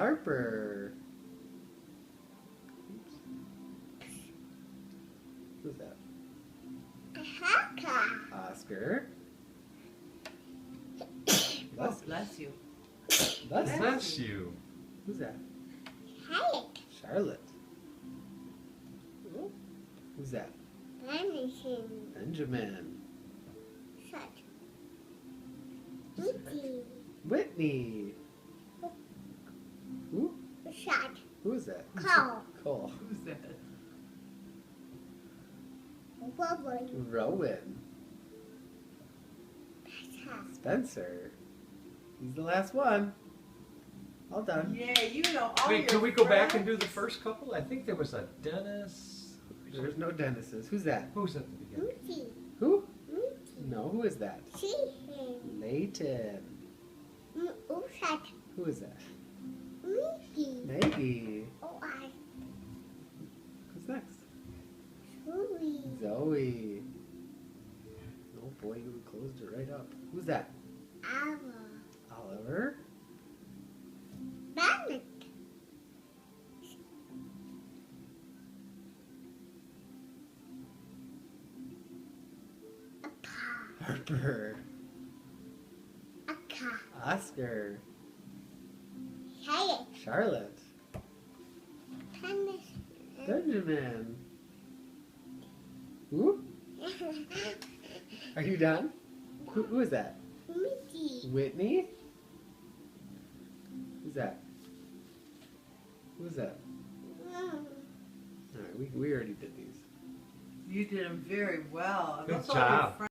Harper. Oops. Who's that? Oscar. Oh, bless you. Bless you. Who's that? Charlotte. Who's that? Benjamin. Whitney. Who? Who is that? Cole. Who's that? Rowan. Spencer. He's the last one. All done. Yeah, you know all Wait, your can we go back and do the friends. first couple? I think there was a Dennis. There's no Dennis's. Who's that? Who's at the beginning? Who? No, who is that? Layton. Who is that? Maggie. Who's next? Zoe. Oh boy, you closed it right up. Who's that? Oliver. Harper. Oscar. Charlotte. Benjamin. Who? Are you done? Who is that? Whitney? Who's that? Who's that? Alright, we already did these. You did them very well. Good That's all your job. friends.